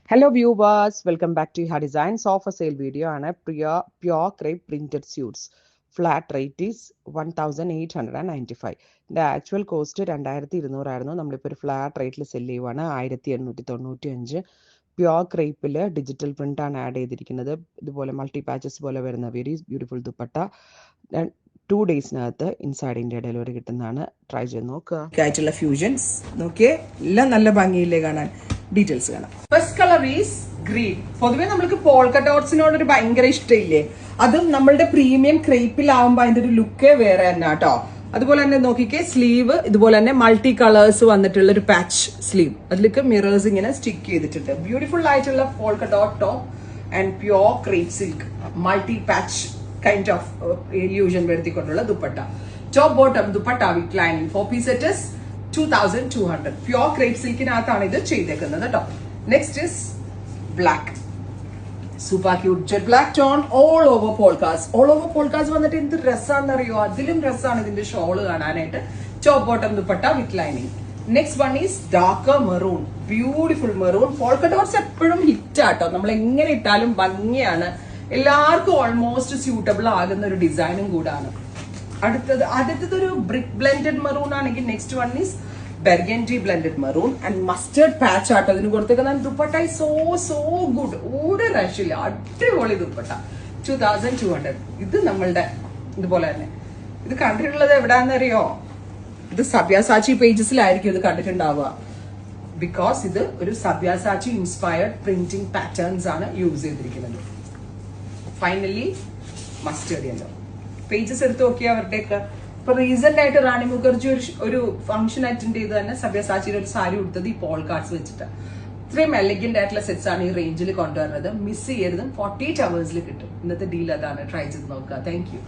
Hello viewers, welcome back to Her Designs offer sale video and a pure crepe printed suits. Flat rate is 1895. The actual cost 2200 ആയിരുന്നു. നമ്മളിപ്പോൾ ഒരു flat റേറ്റിൽ sell ചെയ്യുവാണ് 1895. Pure ക്രേപ്പിൽ digital print ആണ് add ചെയ്തിരിക്കുന്നത്. ഇതുപോലെ multi patches പോലെ വരുന്ന വെരി ബ്യൂട്ടിഫുൾ ദുപ്പട്ട 2 ഡേയ്സിനകത്ത് ഇൻസൈഡ് ഇന്ത്യ ഡെലിവറി കിട്ടുന്നതാണ്. ട്രൈ ചെയ്ത് നോക്കുക. ആയിട്ടുള്ള ഫ്യൂഷൻസ് നോക്കിയേ, എല്ലാം നല്ല ഭംഗിയില്ലേ കാണാൻ. ഡീറ്റെയിൽസ് കാണാം. First colour is green. പൊതുവെ നമ്മൾക്ക് പോൾക്ക ഡോട്ട്സിനോട് ഒരു ഭയങ്കര ഇഷ്ടമില്ലേ, അതും നമ്മളുടെ പ്രീമിയം ക്രേപ്പിലാവുമ്പോ അതിന്റെ ഒരു ലുക്കേ വേറെ തന്നെ കേട്ടോ. അതുപോലെ തന്നെ നോക്കിക്കേ, സ്ലീവ് ഇതുപോലെ തന്നെ മൾട്ടി കളേഴ്സ് വന്നിട്ടുള്ള ഒരു പാച്ച് സ്ലീവ്, അതിലേക്ക് മിറേഴ്സ് ഇങ്ങനെ സ്റ്റിക്ക് ചെയ്തിട്ടുണ്ട്. ബ്യൂട്ടിഫുൾ ആയിട്ടുള്ള polka dot top and pure crepe silk multi patch kind of illusion വരുത്തിക്കൊണ്ടുള്ള dupatta. Top bottom dupatta with lining 4 piece set is 2200. Pure crepe സിൽക്കിനകത്താണ് ഇത് ചെയ്തേക്കുന്നത് കേട്ടോ. Next is black. Super cute jet black tone all over polkas. All over polkas വന്നിട്ട് എന്ത് രസാന്നറിയോ, അതിലും രസമാണ് ഇതിന്റെ ഷോള് കാണാനായിട്ട്. Top bottom dupatta with lining. Next one is darker maroon. Beautiful maroon. Polka dots എപ്പോഴും ഹിറ്റ് ആട്ടോ, നമ്മൾ എങ്ങനെ ഇട്ടാലും ഭംഗിയാണ്. എല്ലാവർക്കും ഓൾമോസ്റ്റ് സ്യൂട്ടബിൾ ആകുന്ന ഒരു ഡിസൈനും കൂടാണ്. ആദ്യത്തത് ഒരു ബ്രിക്ക് ബ്ലെൻഡഡ് മെറൂൺ ആണെങ്കിൽ next one is burgundy blended maroon and mustard patch ആട്ടോ ഇതിന് കൊടുത്തേക്കുന്ന. ദുപ്പട്ട സോ ഗുഡ്, ഒരു രക്ഷയില്ല, അടിപൊളി ദുപ്പട്ട. 2200. ഇത് നമ്മളുടെ ഇതുപോലെ തന്നെ. ഇത് കണ്ടിട്ടുള്ളത് എവിടാന്നറിയോ, ഇത് സബ്യാസാച്ചി പേജസിലായിരിക്കും ഇത് കണ്ടിട്ടുണ്ടാവുക. ബിക്കോസ് ഇത് ഒരു സബ്യാസാച്ചി ഇൻസ്പയർഡ് പ്രിന്റിംഗ് പാറ്റേൺസ് ആണ് യൂസ് ചെയ്തിരിക്കുന്നത്. ഫൈനലി മസ്റ്റേർഡ് യെല്ലോ പേജസ് എടുത്ത് നോക്കിയാൽ അവരുടെയൊക്കെ ഇപ്പൊ റീസെന്റ് ആയിട്ട് റാണി മുഖർജി ഒരു ഫംഗ്ഷൻ അറ്റൻഡ് ചെയ്ത് തന്നെ സബ്യാസാച്ചിയുടെ ഒരു സാരി കൊടുത്തത് ഈ പോൾ കാർഡ്സ് വെച്ചിട്ട്. ഇത്രയും എലഗന്റ് ആയിട്ടുള്ള സെറ്റ്സ് ആണ് ഈ റേഞ്ചിൽ കൊണ്ടുവരുന്നത്. മിസ് ചെയ്യരുതും. 48 hours കിട്ടും. ഇന്നത്തെ ഡീൽ അതാണ്. ട്രൈ ചെയ്ത് നോക്കുക. Thank you.